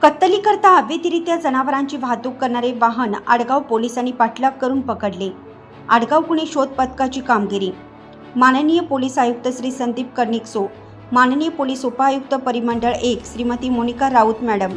कत्तलीकरता अवैधरित्या जनावरांची वाहतूक करणारे वाहन आडगाव पोलिसांनी पाठलाग करून पकडले। आडगाव गुन्हे शोध पथकाची कामगिरी। माननीय पोलीस आयुक्त श्री संदीप कर्णिकसो, माननीय पोलीस उपायुक्त परिमंडळ 1 श्रीमती मोनिका राऊत मॅडम,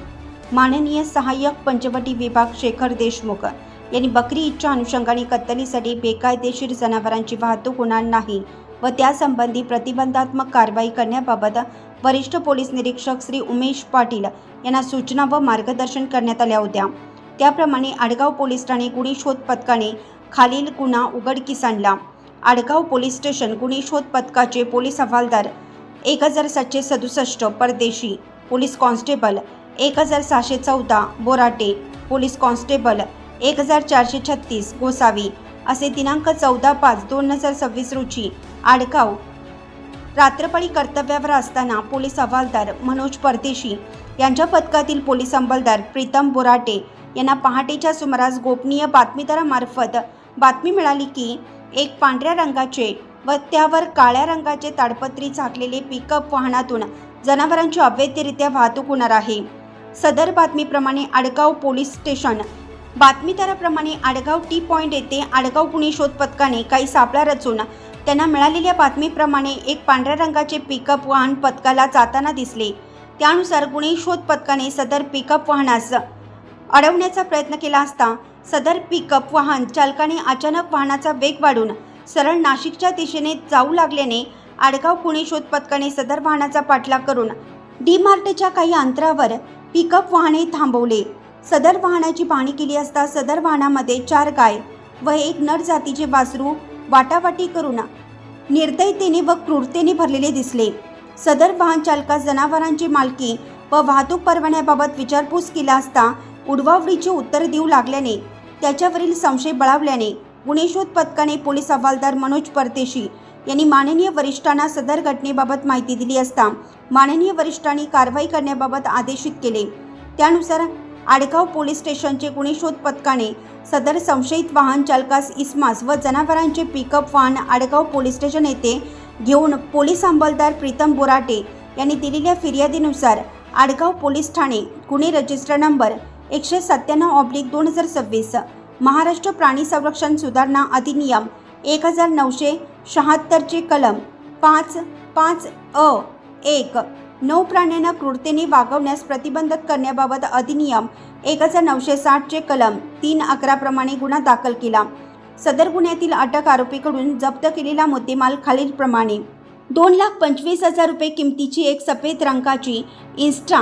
माननीय सहाय्यक पंचवटी विभाग शेखर देशमुख यांनी बकरी ईदच्या अनुषंगाने कत्तलीसाठी बेकायदेशीर जनावरांची वाहतूक होणार नाही व त्यासंबंधी प्रतिबंधात्मक कारवाई करण्याबाबत वरिष्ठ पोलीस निरीक्षक श्री उमेश पाटील यांना सूचना व मार्गदर्शन करण्यात आल्या होत्या। त्याप्रमाणे आडगाव पोलीस ठाणे गुन्हे शोध पथकाने खालील गुन्हा उघडकीस आणला। आडगाव पोलीस स्टेशन गुन्हे शोध पथकाचे पोलीस हवालदार 1767 परदेशी, police constable 1614 Borate, police constable 1436 Gosavi असे दिनांक 14/5/2026 रोजी आडगाव रात्रपाळी कर्तव्यावर असताना पोलीस हवालदार मनोज परदेशी यांच्या पथकातील पोलीस अंमलदार प्रीतम बोराटे यांना पहाटेच्या सुमारास गोपनीय बातमीदारामार्फत बातमी मिळाली की एक पांढऱ्या रंगाचे व त्यावर काळ्या रंगाचे ताडपत्री झाकलेले पिकअप वाहनातून जनावरांची अवैधरित्या वाहतूक होणार आहे। सदर बातमीप्रमाणे आडगाव पोलीस स्टेशन बातमीदाराप्रमाणे आडगाव टी पॉइंट येथे आडगाव गुन्हे शोध पथकाने काही सापळा रचून त्यांना मिळालेल्या बातमीप्रमाणे एक पांढऱ्या रंगाचे पिकअप वाहन पथकाला जाताना दिसले। त्यानुसार गुन्हे शोध पथकाने सदर पिकअप वाहनास अडवण्याचा प्रयत्न केला असता सदर पिकअप वाहन चालकाने अचानक वाहनाचा वेग वाढून सरळ नाशिकच्या दिशेने जाऊ लागल्याने आडगाव गुन्हे शोध पथकाने सदर वाहनाचा पाठलाग करून डी मार्टच्या काही अंतरावर पिकअप वाहने थांबवले। सदर वाहनाची पाहणी केली असता सदर वाहनामध्ये 4 गाय व एक नर जातीचे वासरू वाटावाटी करून निर्दयतेने व क्रूरतेने भरलेले दिसले। सदर वाहन चालकास जनावरांची मालकी व वाहतूक परवान्याबाबत विचारपूस केला असता उडवाउडीचे उत्तर देऊ लागल्याने त्याच्यावरील संशय बळावल्याने गुन्हे शोध पथकाने पोलीस हवालदार मनोज परदेशी यांनी माननीय वरिष्ठांना सदर घटनेबाबत माहिती दिली असता माननीय वरिष्ठांनी कारवाई करण्याबाबत आदेशित केले। त्यानुसार आडगाव पोलीस स्टेशनचे गुन्हे शोध पथकाने सदर संशयित वाहन चालकास इस्मास व जनावरांचे पिकअप वाहन आडगाव पोलीस स्टेशन येथे घेऊन पोलीस अंमलदार प्रीतम बोराटे यांनी दिलेल्या फिर्यादीनुसार आडगाव पोलीस ठाणे गुन्हे रजिस्टर नंबर 197/2026 महाराष्ट्र प्राणी संरक्षण सुधारणा अधिनियम 1976 चे कलम 5(5)(अ)(1) 9 प्राण्यांना क्रूरतेने वागवण्यास प्रतिबंधित करण्याबाबत अधिनियम 1960 चे कलम 3(11) प्रमाणे गुन्हा दाखल केला। सदर गुन्ह्यातील अटक आरोपीकडून जप्त केलेला मुद्देमाल खालीलप्रमाणे 2,25,000 रुपये किमतीची एक सफेद रंगाची इन्स्ट्रा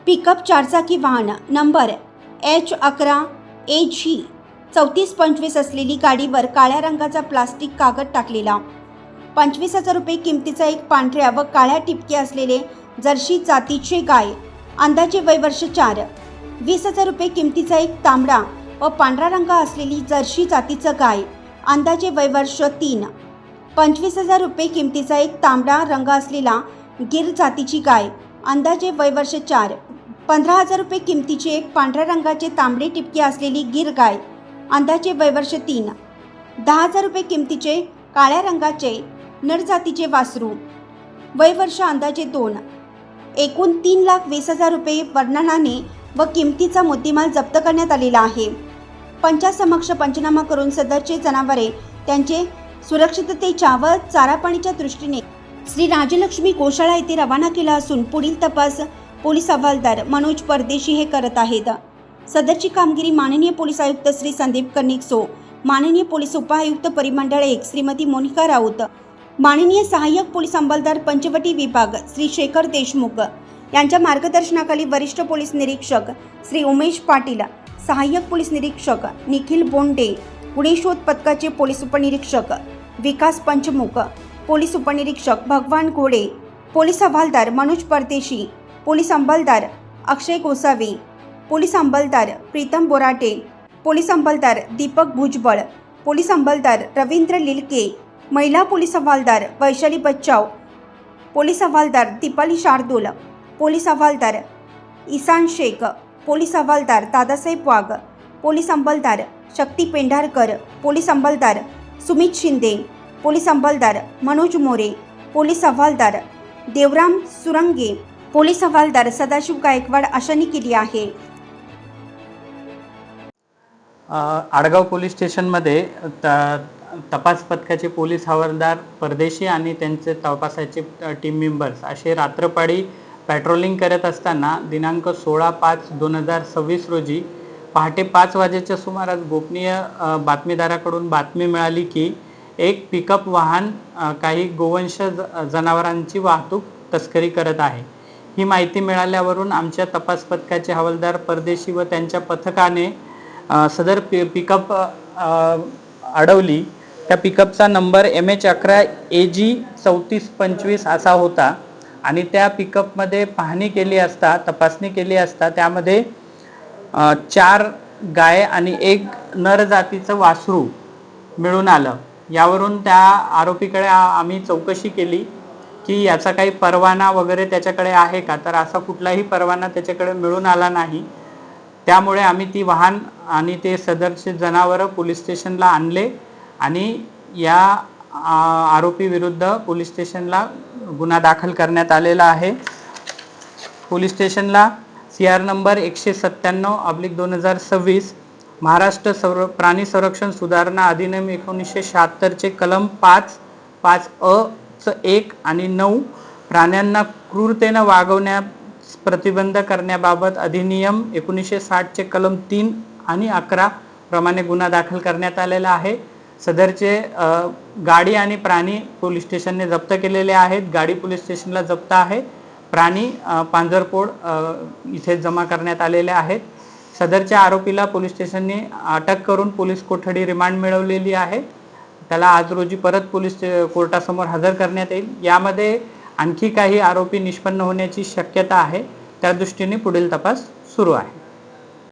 पिकअप 4 चाकी वाहन नंबर H11AG 3425 असलेली गाडीवर काळ्या रंगाचा प्लास्टिक कागद टाकलेला, 25,000 रुपये किमतीचा एक पांढऱ्या व काळ्या टिपके असलेले जर्सी जातीचे गाय अंदाजे वय वर्ष 4, 20,000 रुपये किमतीचा एक तांबडा व पांढरा रंग असलेली जर्सी जातीचं गाय अंदाजे वय वर्ष 3, 25,000 रुपये किमतीचा एक तांबडा रंग असलेला गिर जातीची गाय अंदाजे वय वर्ष 4, 15,000 रुपये किमतीचे एक पांढऱ्या रंगाचे तांबडे टिपके असलेली गिर गाय अंदाजे वय वर्ष 3, 10,000 रुपये किमतीचे काळ्या रंगाचे नर जातीचे वासरू वय वर्ष अंदाजे 2, एकूण 3,20,000 रुपये वर्णनाने व किमतीचा मुद्देमाल जप्त करण्यात आलेला आहे। पंचासमक्ष पंचनामा करून सदरचे जनावरे त्यांचे सुरक्षिततेच्या व चारापाणीच्या दृष्टीने श्री राजलक्ष्मी गोशाळा येथे रवाना केला असून पुढील तपास पोलीस हवालदार मनोज परदेशी हे करत आहेत। सदरची कामगिरी माननीय पोलीस आयुक्त श्री संदीप कर्णिकसो, माननीय पोलीस उपायुक्त परिमंडळ 1 श्रीमती मोनिका राऊत, माननीय सहाय्यक पोलीस अंमलदार पंचवटी विभाग श्री शेखर देशमुख यांच्या मार्गदर्शनाखाली वरिष्ठ पोलीस निरीक्षक श्री उमेश पाटील, सहाय्यक पोलीस निरीक्षक निखिल बोंडे, गुन्हे शोध पथकाचे पोलीस उपनिरीक्षक विकास पंचमुख, पोलीस उपनिरीक्षक भगवान घोडे, पोलीस हवालदार मनोज परदेशी, पोलीस अंमलदार अक्षय गोसावी, पोलीस अंमलदार प्रीतम बोराटे, पोलीस अंमलदार दीपक भुजबळ, पोलीस अंमलदार रवींद्र लिलके, महिला पोलीस हवालदार वैशाली बच्चाव, पोलीस हवालदार दीपाली शार्दूल, पोलीस हवालदार ईसान शेख, पोलीस हवालदार दादासाहेब वाघ, पोलीस अंमलदार शक्ती पेंढारकर, पोलीस अंमलदार सुमित शिंदे, पोलीस अंमलदार मनोज मोरे, पोलीस हवालदार देवराम सुरंगे, पोलीस हवालदार सदाशिव गायकवाड अशांनी केली आहे. आडगाव पोलीस स्टेशनमध्ये तपास पथकाचे पोलीस हवालदार परदेशी आणि त्यांचे तपासाचे टीम मेंबर्स असे रात्रपाळी पॅट्रोलिंग करत असताना दिनांक 16/5/2026 रोजी पहाटे 5 वाजेच्या सुमारास गोपनीय बातमीदाराकडून बातमी मिळाली की एक पिकअप वाहन काही गोवंश जनावरांची वाहतूक तस्करी करत आहे. ही माहिती मिळाल्यावरून आमच्या तपास पथकाचे हवालदार परदेशी व त्यांच्या पथकाने सदर पिकअप अडवली. त्या पिकअपचा नंबर MH11 AG 3425 असा होता आणि त्या पिकअपमध्ये तपासणी केली असता त्यामध्ये 4 गाय आणि 1 नर जातीचं वासरू मिळून आलं. यावरून त्या आरोपीकडे आम्ही चौकशी केली की याचा काही परवाना वगैरे त्याच्याकडे आहे का, तर असा कुठलाही परवाना त्याच्याकडे मिळून आला नाही. त्यामुळे आम्ही ती वाहन आणि ते सदरचे जनावरं पोलीस स्टेशनला आणले आणि या आरोपी विरुद्ध पोलीस स्टेशनला गुन्हा दाखल करण्यात आलेला आहे. पोलीस स्टेशनला CR नंबर 197/2026 महाराष्ट्र प्राणी संरक्षण सुधारणा अधिनियम 1976 कलम 5(5)(अ)(1) आणि 9 प्राण्यांना क्रूरतेनं वागवण्यास प्रतिबंध करण्याबाबत अधिनियम 1960 कलम 3 आणि 11 प्रमाणे गुन्हा दाखल करण्यात आलेला आहे. सदरचे गाडी आणि प्राणी पोलीस स्टेशनने जप्त केलेले आहेत. गाडी पोलीस स्टेशनला जप्त आहे. प्राणी पांजरपोड इथे जमा करण्यात आलेले आहेत. सदरच्या आरोपीला पोलीस स्टेशनने अटक करून पोलीस कोठडी रिमांड मिळवलेली आहे. त्याला आज रोजी परत पोलीस कोर्टासमोर हजर करण्यात येईल. यामध्ये आणखी काही आरोपी निष्पन्न होण्याची शक्यता आहे. त्या दृष्टीने पुढील तपास सुरू आहे.